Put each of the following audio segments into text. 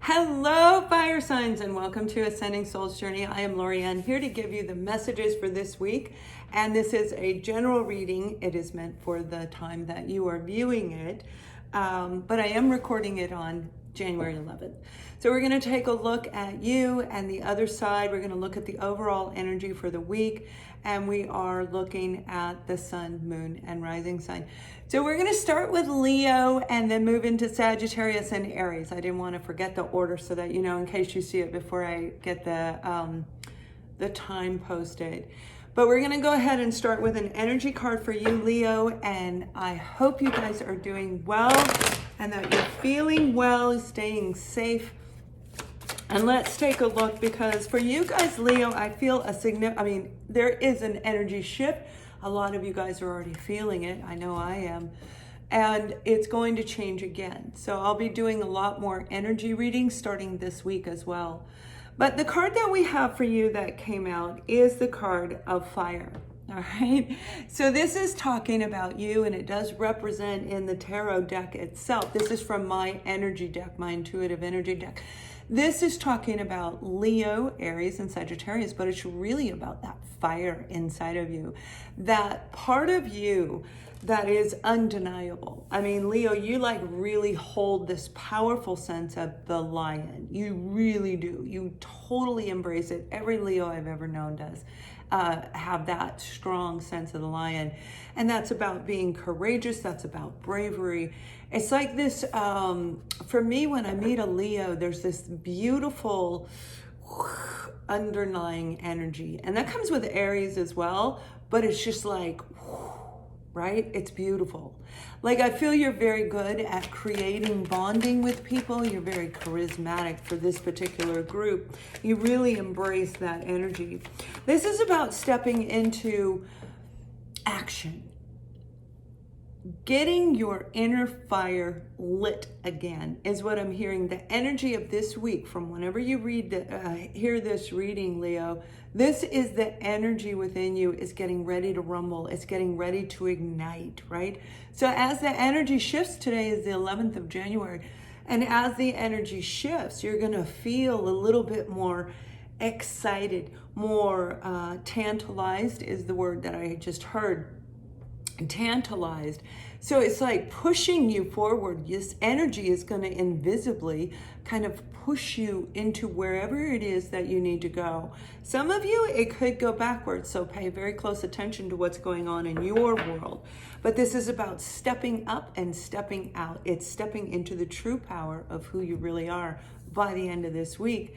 Hello, fire signs, and welcome to Ascending Souls Journey. I am Lorianne, here to give you the messages for this week. And this is a general reading. It is meant for the time that you are viewing it. But I am recording it on January 11th. So we're going to take a look at you and the other side. We're going to look at the overall energy for the week. And we are looking at the sun, moon, and rising sign. So we're going to start with Leo and then move into Sagittarius and Aries. I didn't want to forget the order so that you know in case you see it before I get the time posted. But we're going to go ahead and start with an energy card for you, Leo. And I hope you guys are doing well and that you're feeling well, staying safe. And let's take a look, because for you guys, Leo, I feel there is an energy shift. A lot of you guys are already feeling it. I know I am. And it's going to change again. So I'll be doing a lot more energy readings starting this week as well. But the card that we have for you that came out is the card of fire. All right. So this is talking about you, and it does represent in the tarot deck itself. This is from my energy deck, my intuitive energy deck. This is talking about Leo, Aries, and Sagittarius, but it's really about that fire inside of you, that part of you that is undeniable. I mean, Leo, you really hold this powerful sense of the lion. You really do. You totally embrace it. Every Leo I've ever known does have that strong sense of the lion. And that's about being courageous. That's about bravery. It's like this, for me, when I meet a Leo, there's this beautiful underlying energy. And that comes with Aries as well, but it's just like, right? It's beautiful. Like, I feel you're very good at creating bonding with people. You're very charismatic for this particular group. You really embrace that energy. This is about stepping into action. Getting your inner fire lit again is what I'm hearing. The energy of this week, from whenever you hear this reading, Leo, this is the energy within you is getting ready to rumble. It's getting ready to ignite, right? So as the energy shifts, today is the 11th of January, and as the energy shifts, you're going to feel a little bit more excited, more tantalized is the word that I just heard. Tantalized. So it's like pushing you forward. This energy is going to invisibly kind of push you into wherever it is that you need to go. Some of you, it could go backwards, so pay very close attention to what's going on in your world. But this is about stepping up and stepping out. It's stepping into the true power of who you really are by the end of this week.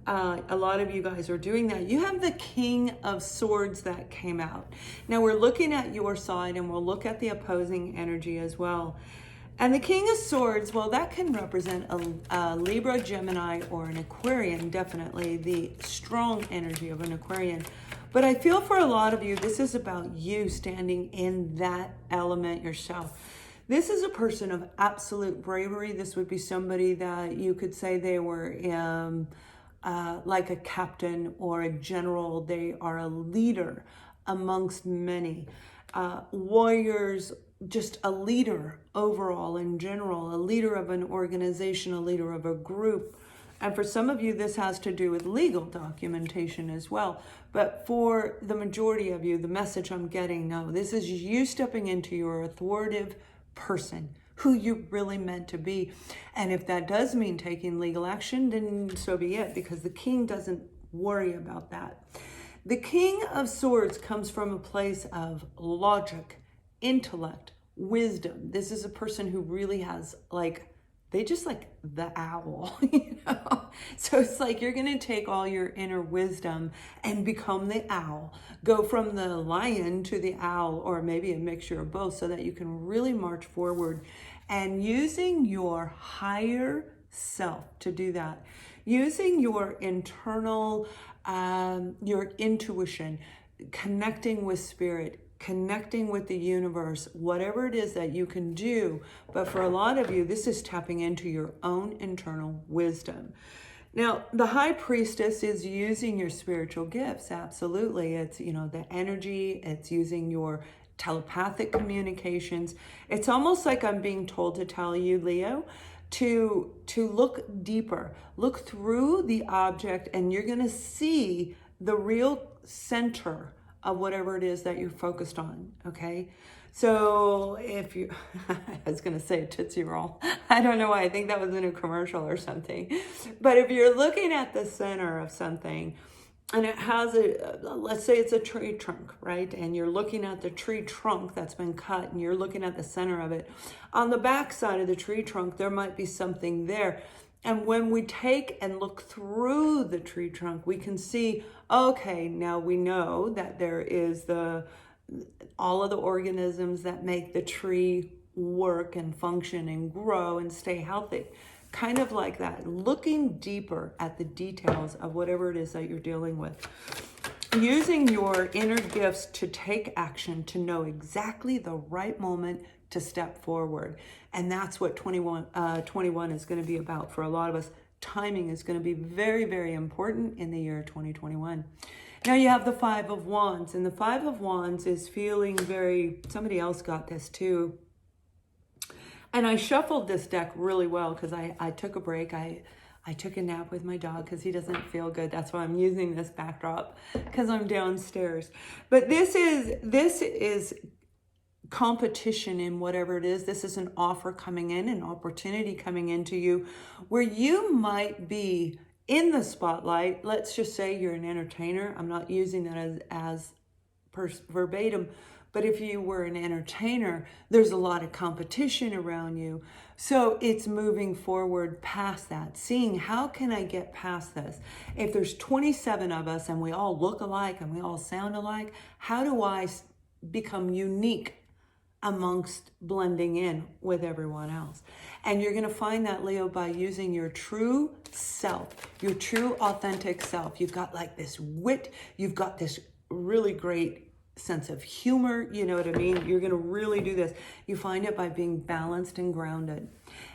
A lot of you guys are doing that. You have the King of Swords that came out. Now we're looking at your side, and we'll look at the opposing energy as well. And the King of Swords, well, that can represent a Libra, Gemini, or an Aquarian, definitely the strong energy of an Aquarian. But I feel for a lot of you, this is about you standing in that element yourself. This is a person of absolute bravery. This would be somebody that you could say they were like a captain or a general. They are a leader amongst many warriors, just a leader overall in general, a leader of an organization, a leader of a group. And for some of you, this has to do with legal documentation as well. But for the majority of you, the message I'm getting, no, this is you stepping into your authoritative person, who you really meant to be. And if that does mean taking legal action, then so be it, because the king doesn't worry about that. The King of Swords comes from a place of logic, intellect, wisdom. This is a person who really has they just like the owl, you know? So it's like you're going to take all your inner wisdom and become the owl. Go from the lion to the owl, or maybe a mixture of both, so that you can really march forward. And using your higher self to do that, using your internal, your intuition, connecting with spirit, connecting with the universe, whatever it is that you can do. But for a lot of you, this is tapping into your own internal wisdom. Now, the High Priestess is using your spiritual gifts. Absolutely. It's, the energy, it's using your telepathic communications. It's almost like I'm being told to tell you, Leo, to look deeper, look through the object, and you're going to see the real center of whatever it is that you're focused on, okay? So if you, I was going to say Tootsie Roll. I don't know why, I think that was in a commercial or something. But if you're looking at the center of something, and it has let's say it's a tree trunk, right? And you're looking at the tree trunk that's been cut, and you're looking at the center of it. On the back side of the tree trunk, there might be something there. And when we take and look through the tree trunk, we can see, okay, now we know that there is all of the organisms that make the tree work and function and grow and stay healthy. Kind of like that, looking deeper at the details of whatever it is that you're dealing with. Using your inner gifts to take action, to know exactly the right moment to step forward. And that's what 21 is going to be about for a lot of us. Timing is going to be very, very important in the year 2021. Now you have the Five of Wands, and the Five of Wands is feeling very, somebody else got this too. And I shuffled this deck really well because I took a break. I took a nap with my dog because he doesn't feel good. That's why I'm using this backdrop, because I'm downstairs. But this is competition in whatever it is. This is an offer coming in, an opportunity coming into you where you might be in the spotlight. Let's just say you're an entertainer. I'm not using that as verbatim. But if you were an entertainer, there's a lot of competition around you. So it's moving forward past that, seeing how can I get past this? If there's 27 of us and we all look alike and we all sound alike, how do I become unique amongst blending in with everyone else? And you're going to find that, Leo, by using your true self, your true authentic self. You've got like this wit, you've got this really great sense of humor, you know what I mean? You're going to really do this. You find it by being balanced and grounded.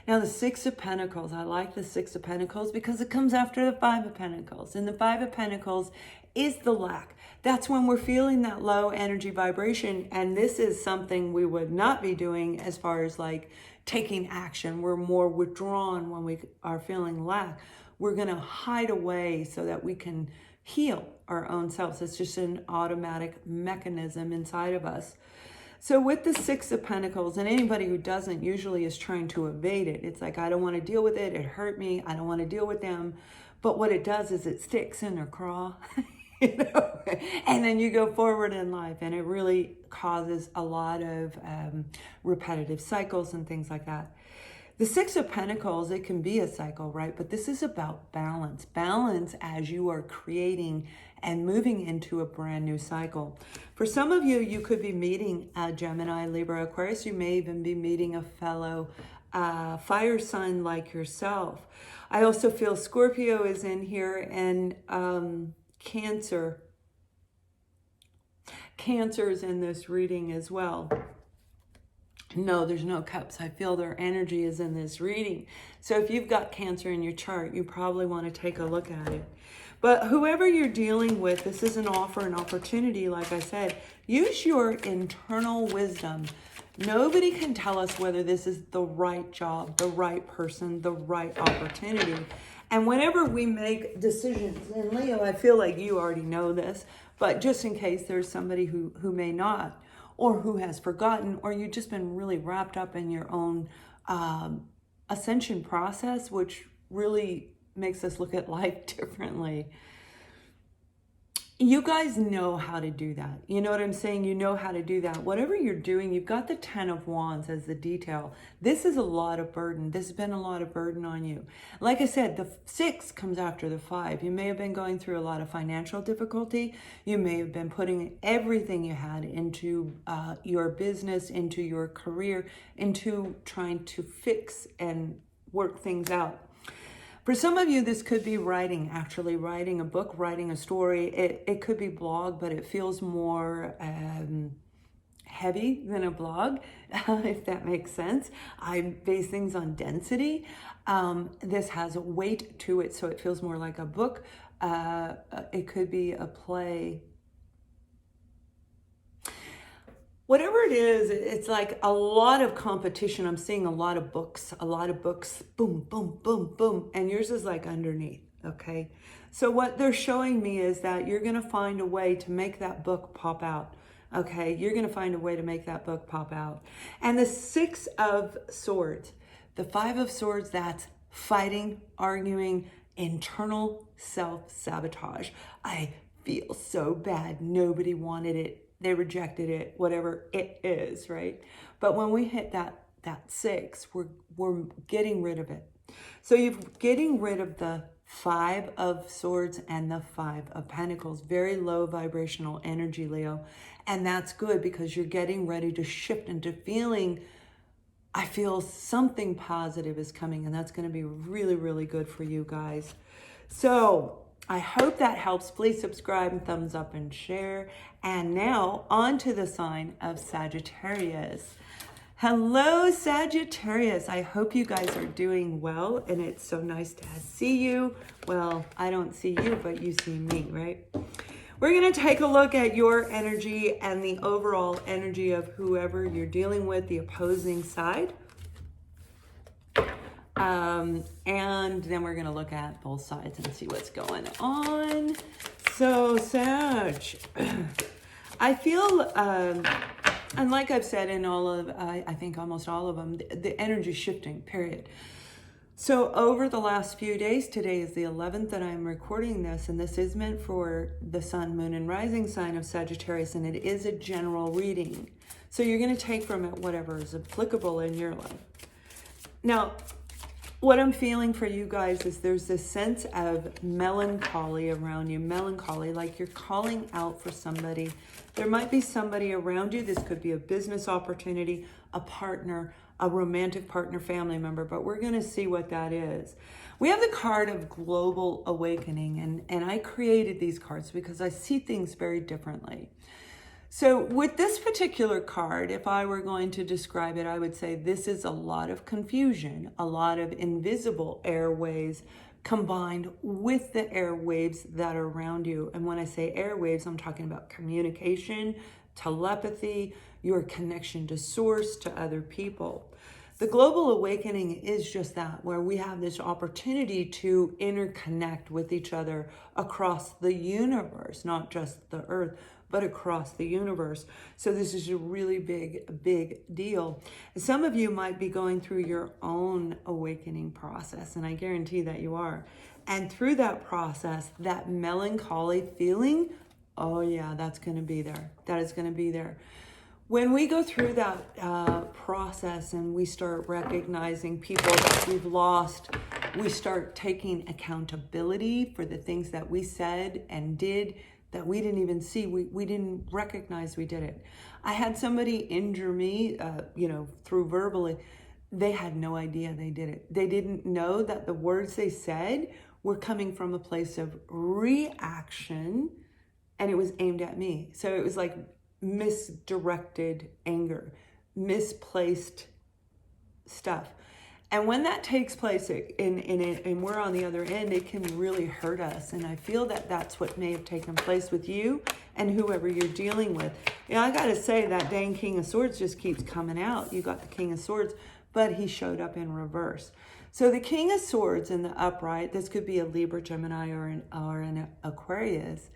Now the Six of Pentacles, I like the Six of Pentacles because it comes after the Five of Pentacles. And the Five of Pentacles is the lack. That's when we're feeling that low energy vibration. And this is something we would not be doing as far as like taking action. We're more withdrawn when we are feeling lack. We're going to hide away so that we can heal our own selves. It's just an automatic mechanism inside of us. So with the Six of Pentacles, and anybody who doesn't usually is trying to evade it. It's like, I don't want to deal with it. It hurt me. I don't want to deal with them. But what it does is it sticks in their craw, you know? And then you go forward in life, and it really causes a lot of repetitive cycles and things like that. The Six of Pentacles, it can be a cycle, right? But this is about balance. Balance as you are creating and moving into a brand new cycle. For some of you, you could be meeting a Gemini, Libra, Aquarius. You may even be meeting a fellow fire sign like yourself. I also feel Scorpio is in here, and Cancer. Cancer is in this reading as well. No, there's no cups. I feel their energy is in this reading. So if you've got Cancer in your chart, you probably want to take a look at it. But whoever you're dealing with, this is an offer, an opportunity. Like I said, use your internal wisdom. Nobody can tell us whether this is the right job, the right person, the right opportunity. And whenever we make decisions, and Leo, I feel like you already know this, but just in case there's somebody who may not, or who has forgotten, or you've just been really wrapped up in your own ascension process, which really makes us look at life differently. You guys know how to do that. You know what I'm saying? You know how to do that. Whatever you're doing, you've got the Ten of Wands as the detail. This is a lot of burden. This has been a lot of burden on you. Like I said, the Six comes after the Five. You may have been going through a lot of financial difficulty. You may have been putting everything you had into your business, into your career, into trying to fix and work things out. For some of you, this could be writing, actually writing a book, writing a story. It could be blog, but it feels more heavy than a blog, if that makes sense. I base things on density. This has a weight to it, so it feels more like a book. It could be a play. whatever it is, it's like a lot of competition. I'm seeing a lot of books, boom, boom, boom, boom. And yours is like underneath, okay? So what they're showing me is that you're going to find a way to make that book pop out. Okay, you're going to find a way to make that book pop out. And the Six of Swords, the Five of Swords, that's fighting, arguing, internal self-sabotage. I feel so bad. Nobody wanted it. They rejected it, whatever it is, right? But when we hit that six, we're getting rid of it. So you're getting rid of the Five of Swords and the Five of Pentacles. Very low vibrational energy, Leo. And that's good because you're getting ready to shift into feeling, I feel something positive is coming, and that's going to be really, really good for you guys. So I hope that helps. Please subscribe and thumbs up and share. And now on to the sign of Sagittarius. Hello, Sagittarius. I hope you guys are doing well, and it's so nice to see you. Well, I don't see you, but you see me, right? We're going to take a look at your energy and the overall energy of whoever you're dealing with, the opposing side. And then we're going to look at both sides and see what's going on. So, Sag, I feel, and like I've said in all of, I think almost all of them, the energy shifting, period. So over the last few days, today is the 11th that I'm recording this, and this is meant for the sun, moon, and rising sign of Sagittarius, and it is a general reading. So you're going to take from it whatever is applicable in your life. Now, what I'm feeling for you guys is there's this sense of melancholy around you, melancholy, like you're calling out for somebody. There might be somebody around you. This could be a business opportunity, a partner, a romantic partner, family member, but we're going to see what that is. We have the card of global awakening, and I created these cards because I see things very differently. So with this particular card, if I were going to describe it, I would say this is a lot of confusion, a lot of invisible airways combined with the airwaves that are around you. And when I say airwaves, I'm talking about communication, telepathy, your connection to source, to other people. The global awakening is just that, where we have this opportunity to interconnect with each other across the universe, not just the earth, but across the universe. So this is a really big deal. Some of you might be going through your own awakening process, and I guarantee that you are. And through that process, that melancholy feeling, oh yeah, that's going to be there. That is going to be there. When we go through that process and we start recognizing people that we've lost, we start taking accountability for the things that we said and did that we didn't even see. We didn't recognize we did it. I had somebody injure me, through verbally. They had no idea they did it. They didn't know that the words they said were coming from a place of reaction, and it was aimed at me. So it was like misdirected anger, misplaced stuff. And when that takes place and we're on the other end, it can really hurt us. And I feel that that's what may have taken place with you and whoever you're dealing with. I got to say that dang King of Swords just keeps coming out. You got the King of Swords, but he showed up in reverse. So the King of Swords in the upright, this could be a Libra, Gemini, or an Aquarius.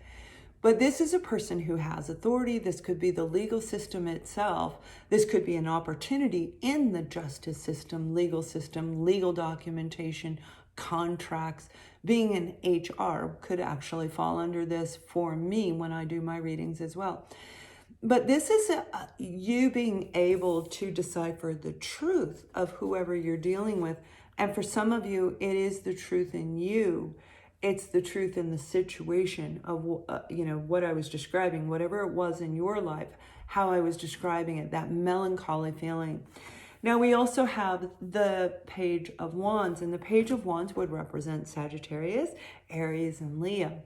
But this is a person who has authority. This could be the legal system itself. This could be an opportunity in the justice system, legal documentation, contracts. Being in HR could actually fall under this for me when I do my readings as well. But this is you being able to decipher the truth of whoever you're dealing with. And for some of you, it is the truth in you. It's the truth in the situation of, what I was describing, whatever it was in your life, how I was describing it, that melancholy feeling. Now, we also have the Page of Wands, and the Page of Wands would represent Sagittarius, Aries, and Leo.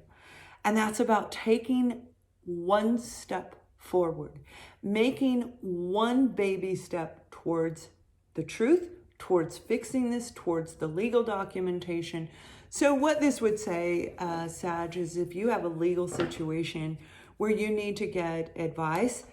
And that's about taking one step forward, making one baby step towards the truth, towards fixing this, towards the legal documentation. So what this would say, Sag, is if you have a legal situation where you need to get advice,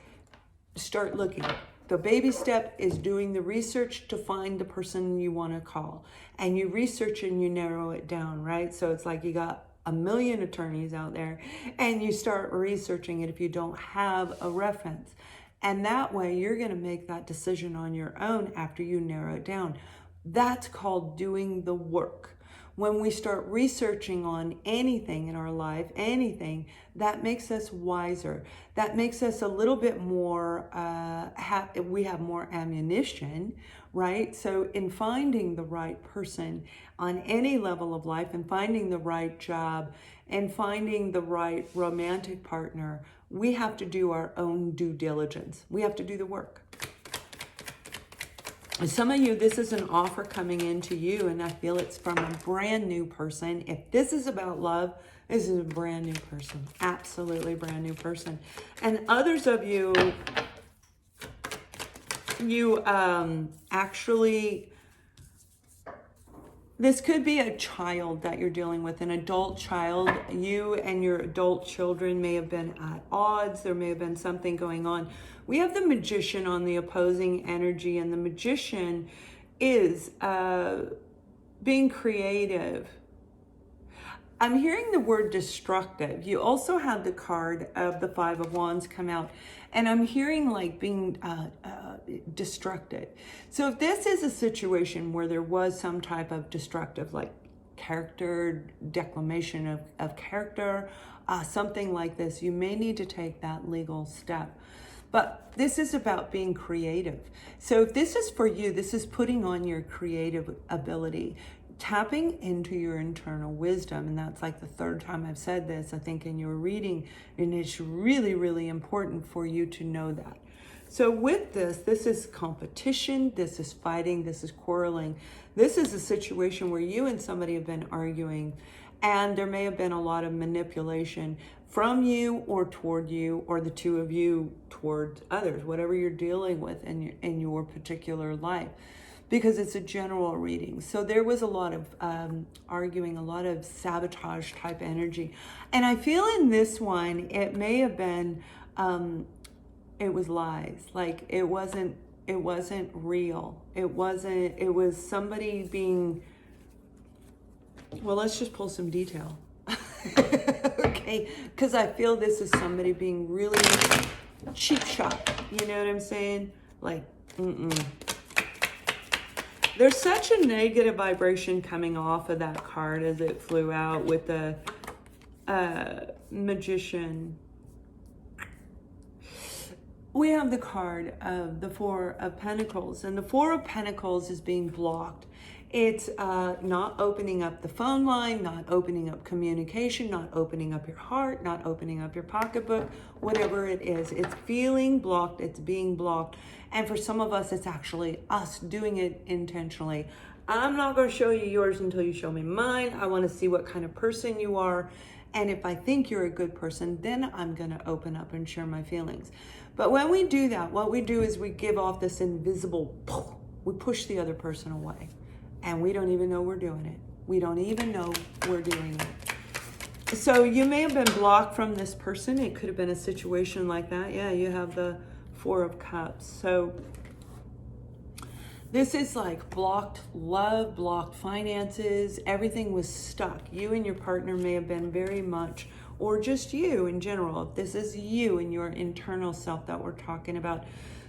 start looking. The baby step is doing the research to find the person you want to call. And you research and you narrow it down, right? So it's like you got a million attorneys out there and you start researching it if you don't have a reference. And that way you're going to make that decision on your own after you narrow it down. That's called doing the work. When we start researching on anything in our life, anything, that makes us wiser. That makes us a little bit more, we have more ammunition, right? So in finding the right person on any level of life and finding the right job and finding the right romantic partner, we have to do our own due diligence. We have to do the work. And some of you, this is an offer coming into you, and I feel it's from a brand new person. If this is about love, this is a brand new person. Absolutely brand new person. And others of you, actually, this could be a child that you're dealing with, an adult child. You and your adult children may have been at odds. There may have been something going on. We have the Magician on the opposing energy, and the Magician is being creative. I'm hearing the word destructive. You also have the card of the Five of Wands come out, and I'm hearing like being destructive. So if this is a situation where there was some type of destructive, like character, declamation of character, something like this, you may need to take that legal step. But this is about being creative. So if this is for you, this is putting on your creative ability, tapping into your internal wisdom. And that's like the third time I've said this, I think, in your reading. And it's really, really important for you to know that. So with this is competition, this is fighting, this is quarreling. This is a situation where you and somebody have been arguing, and there may have been a lot of manipulation from you or toward you, or the two of you toward others, whatever you're dealing with in your particular life, because it's a general reading. So there was a lot of arguing, a lot of sabotage type energy. And I feel in this one, it may have been, it was lies. Like it wasn't real. It was somebody being, well, let's just pull some detail. Okay, because I feel this is somebody being really cheap shot. You know what I'm saying? Like, There's such a negative vibration coming off of that card as it flew out with the Magician. We have the card of the Four of Pentacles, and the Four of Pentacles is being blocked. It's not opening up the phone line, not opening up communication, not opening up your heart, not opening up your pocketbook, whatever it is. It's feeling blocked, it's being blocked. And for some of us, it's actually us doing it intentionally. I'm not going to show you yours until you show me mine. I want to see what kind of person you are. And if I think you're a good person, then I'm going to open up and share my feelings. But when we do that, what we do is we give off this invisible, we push the other person away. And we don't even know we're doing it. We don't even know we're doing it. So you may have been blocked from this person. It could have been a situation like that. Yeah, you have the Four of Cups. So this is like blocked love, blocked finances. Everything was stuck. You and your partner may have been very much, or just you in general. If this is you and your internal self that we're talking about,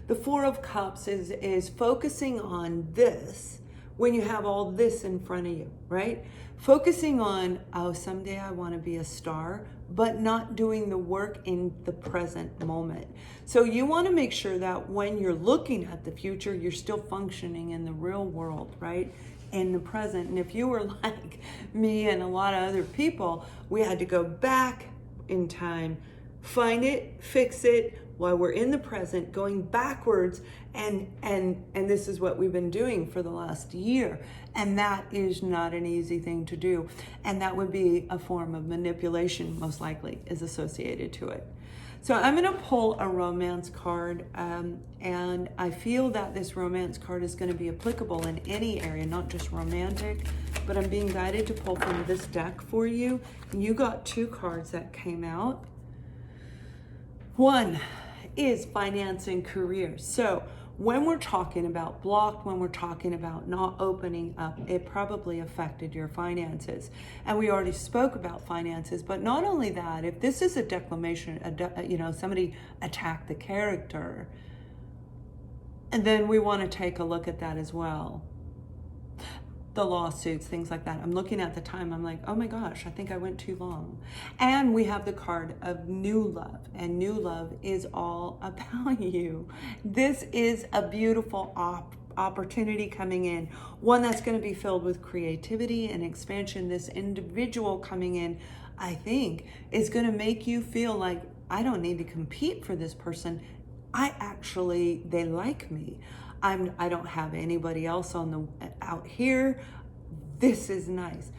the Four of Cups is focusing on this when you have all this in front of you, right? Focusing on, oh, someday I want to be a star, but not doing the work in the present moment. So you want to make sure that when you're looking at the future, you're still functioning in the real world, right? In the present. And if you were like me and a lot of other people, we had to go back in time, find it, fix it, while we're in the present, going backwards, and this is what we've been doing for the last year. And that is not an easy thing to do. And that would be a form of manipulation, most likely, is associated to it. So I'm going to pull a romance card, and I feel that this romance card is going to be applicable in any area, not just romantic, but I'm being guided to pull from this deck for you. And you got two cards that came out. One is finance and career. So when we're talking about blocked, when we're talking about not opening up, it probably affected your finances. And we already spoke about finances, but not only that, if this is a declamation, somebody attacked the character, and then we want to take a look at that as well. The lawsuits, things like that. I'm looking at the time, I'm like, oh my gosh, I think I went too long. And we have the card of new love, and new love is all about you. This is a beautiful opportunity coming in, one that's going to be filled with creativity and expansion. This individual coming in, I think, is going to make you feel like, I don't need to compete for this person. They like me. I don't have anybody else out here. This is nice.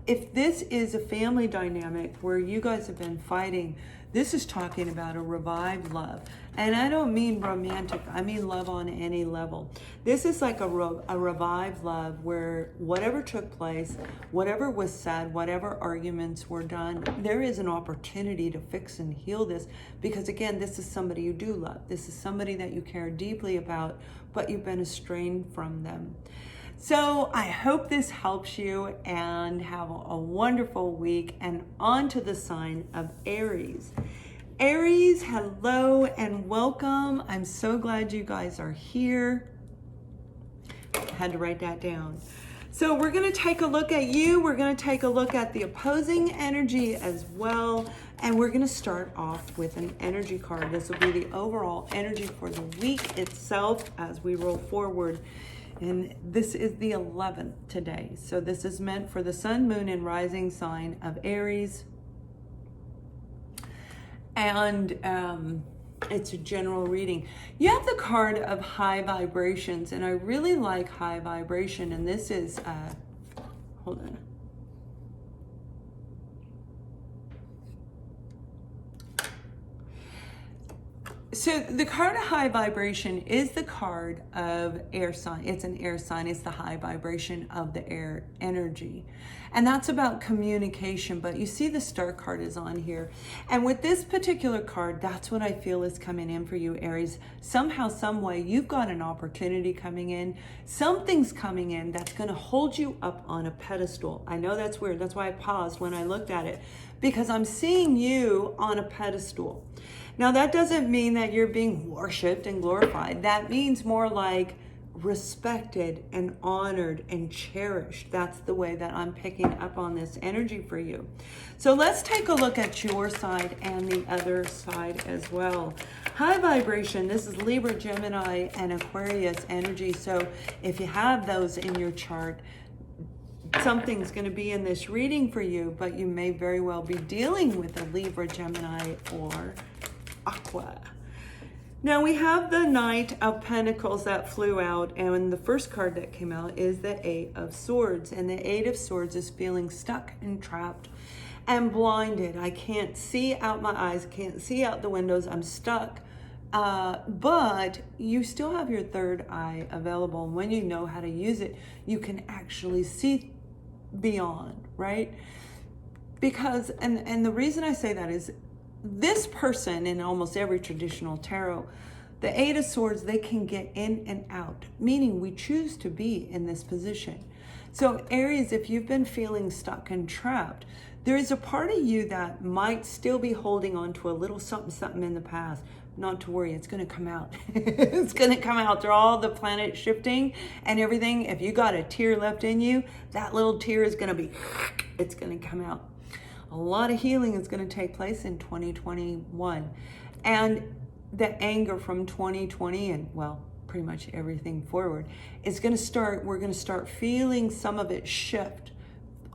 If this is a family dynamic where you guys have been fighting, this is talking about a revived love. And I don't mean romantic, I mean love on any level. This is like a revived love where whatever took place, whatever was said, whatever arguments were done, there is an opportunity to fix and heal this, because again, this is somebody you do love. This is somebody that you care deeply about, but you've been estranged from them. So I hope this helps you, and have a wonderful week. And on to the sign of Aries. Aries, hello and welcome. I'm so glad you guys are here. I had to write that down. So we're going to take a look at you. We're going to take a look at the opposing energy as well. And we're going to start off with an energy card. This will be the overall energy for the week itself as we roll forward. And this is the 11th today. So this is meant for the sun, moon, and rising sign of Aries. And it's a general reading. You have the card of high vibrations, and I really like high vibration. And this is, hold on. So the card of high vibration is the card of air sign. It's an air sign. It's the high vibration of the air energy. And that's about communication. But you see the star card is on here. And with this particular card, that's what I feel is coming in for you, Aries. Somehow, some way, you've got an opportunity coming in. Something's coming in that's going to hold you up on a pedestal. I know that's weird. That's why I paused when I looked at it, because I'm seeing you on a pedestal. Now, that doesn't mean that you're being worshipped and glorified. That means more like respected and honored and cherished. That's the way that I'm picking up on this energy for you. So let's take a look at your side and the other side as well. High vibration, this is Libra, Gemini, and Aquarius energy. So if you have those in your chart, something's going to be in this reading for you, but you may very well be dealing with a Libra, Gemini, or Aqua. Now we have the Knight of Pentacles that flew out, and the first card that came out is the Eight of Swords. And the Eight of Swords is feeling stuck and trapped and blinded. I can't see out my eyes, can't see out the windows, I'm stuck. But you still have your third eye available. And when you know how to use it, you can actually see beyond, right? Because, and the reason I say that is, this person in almost every traditional tarot, the Eight of Swords, they can get in and out, meaning we choose to be in this position. So Aries, if you've been feeling stuck and trapped, there is a part of you that might still be holding on to a little something in the past. Not to worry, it's going to come out. It's going to come out through all the planet shifting and everything. If you got a tear left in you, that little tear is going to be, it's going to come out. A lot of healing is going to take place in 2021. And the anger from 2020 and, well, pretty much everything forward is going to start, we're going to start feeling some of it shift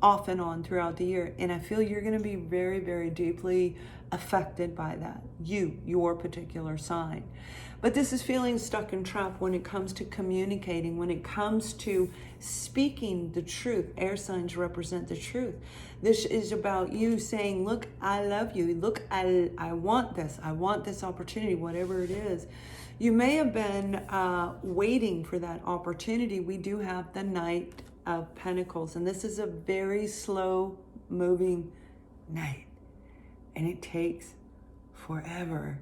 off and on throughout the year. And I feel you're going to be very, very deeply affected by that. Your particular sign. But this is feeling stuck and trapped when it comes to communicating, when it comes to speaking the truth. Air signs represent the truth. This is about you saying, look, I love you. Look, I want this. I want this opportunity, whatever it is. You may have been waiting for that opportunity. We do have the Knight of Pentacles, and this is a very slow moving knight, and it takes forever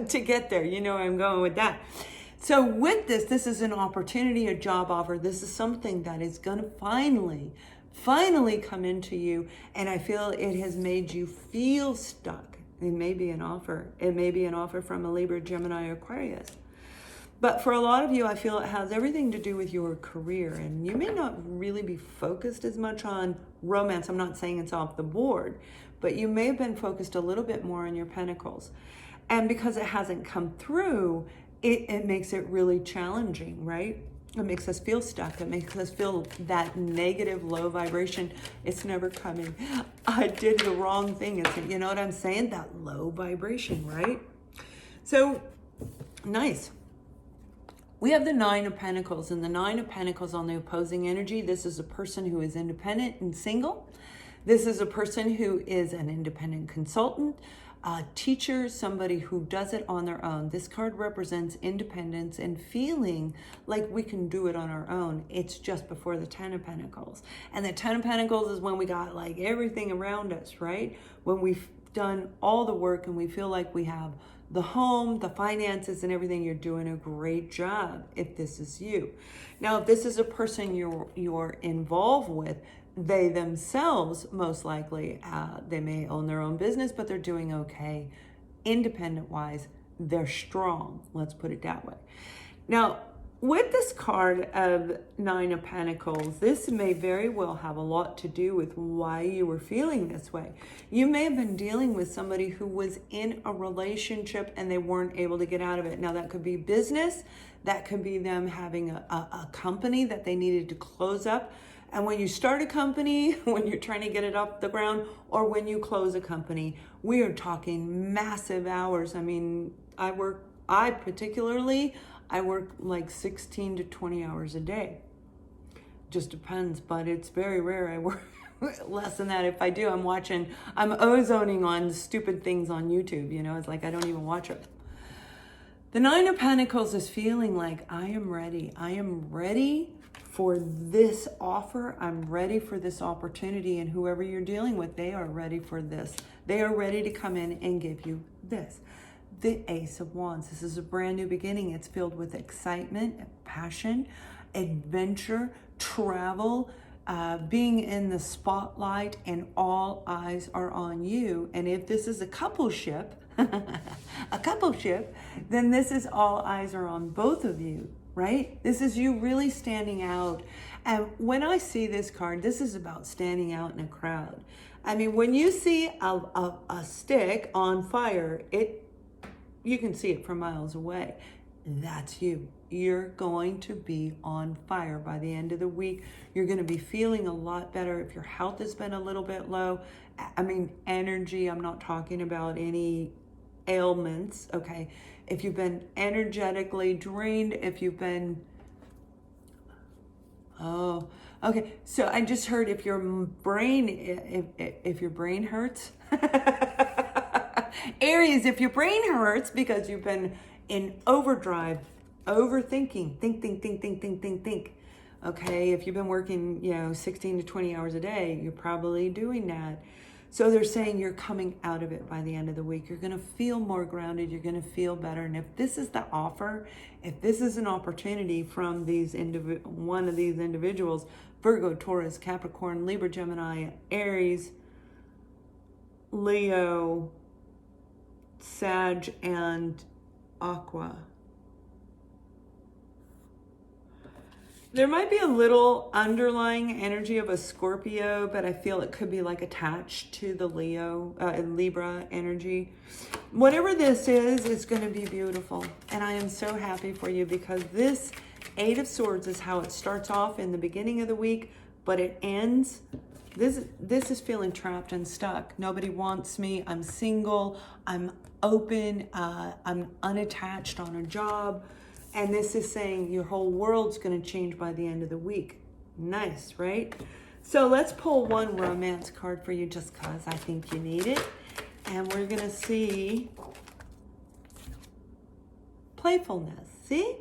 to get there. You know where I'm going with that. So with this is an opportunity, a job offer. This is something that is going to finally come into you. And I feel it has made you feel stuck. It may be an offer. It may be an offer from a Libra, Gemini, or Aquarius. But for a lot of you, I feel it has everything to do with your career. And you may not really be focused as much on romance. I'm not saying it's off the board, but you may have been focused a little bit more on your pentacles. And because it hasn't come through, it makes it really challenging, right? It makes us feel stuck. It makes us feel that negative, low vibration. It's never coming. I did the wrong thing. You know what I'm saying? That low vibration, right? So, nice. We have the Nine of Pentacles, and the Nine of Pentacles on the opposing energy. This is a person who is independent and single. This is a person who is an independent consultant, a teacher, somebody who does it on their own. This card represents independence and feeling like we can do it on our own. It's just before the Ten of Pentacles. And the Ten of Pentacles is when we got like everything around us, right? When we've done all the work and we feel like we have the home, the finances, and everything. You're doing a great job if this is you. Now, if this is a person you're involved with, they themselves, most likely, they may own their own business, but they're doing okay. Independent-wise, they're strong. Let's put it that way. Now, with this card of Nine of Pentacles, this may very well have a lot to do with why you were feeling this way. You may have been dealing with somebody who was in a relationship and they weren't able to get out of it. Now, that could be business. That could be them having a company that they needed to close up. And when you start a company, when you're trying to get it off the ground, or when you close a company, we are talking massive hours. I mean, I work like 16 to 20 hours a day. Just depends, but it's very rare I work less than that. If I do, I'm ozoning on stupid things on YouTube, you know, it's like I don't even watch it. The Nine of Pentacles is feeling like I am ready. I am ready for this offer. I'm ready for this opportunity, and whoever you're dealing with, they are ready for this. They are ready to come in and give you this. The Ace of Wands. This is a brand new beginning. It's filled with excitement, passion, adventure, travel, being in the spotlight, and all eyes are on you. And if this is a coupleship, then this is all eyes are on both of you, right? This is you really standing out. And when I see this card, this is about standing out in a crowd. I mean, when you see a stick on fire, you can see it from miles away. That's you. You're going to be on fire by the end of the week. You're going to be feeling a lot better. If your health has been a little bit low, I mean, energy, I'm not talking about any ailments, okay? If you've been energetically drained, if you've been, oh, okay. So I just heard if your brain hurts, Aries, if your brain hurts because you've been in overdrive, overthinking, think. Okay, if you've been working, 16 to 20 hours a day, you're probably doing that. So they're saying you're coming out of it by the end of the week. You're going to feel more grounded. You're going to feel better. And if this is the offer, if this is an opportunity from one of these individuals, Virgo, Taurus, Capricorn, Libra, Gemini, Aries, Leo, Sag, and Aqua. There might be a little underlying energy of a Scorpio, but I feel it could be like attached to the Libra energy. Whatever this is going to be beautiful. And I am so happy for you because this Eight of Swords is how it starts off in the beginning of the week, but it ends. This is feeling trapped and stuck. Nobody wants me. I'm single. I'm open. I'm unattached on a job. And this is saying your whole world's going to change by the end of the week. Nice, right? So let's pull one romance card for you just because I think you need it. And we're going to see playfulness. See?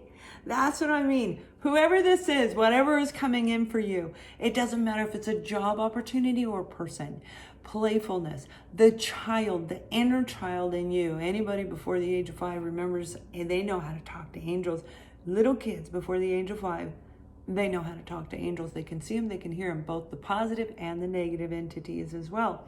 That's what I mean. Whoever this is, whatever is coming in for you, it doesn't matter if it's a job opportunity or a person. Playfulness, the child, the inner child in you. Anybody before the age of 5 remembers, and they know how to talk to angels. Little kids before the age of 5, they know how to talk to angels. They can see them, they can hear them, both the positive and the negative entities as well.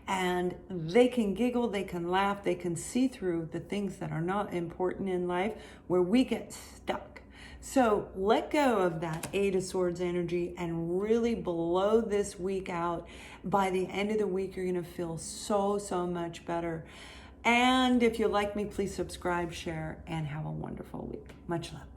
And they can giggle, they can laugh, they can see through the things that are not important in life, where we get stuck. So let go of that 8 of Swords energy and really blow this week out. By the end of the week, you're going to feel so, so much better. And if you like me, please subscribe, share, and have a wonderful week. Much love.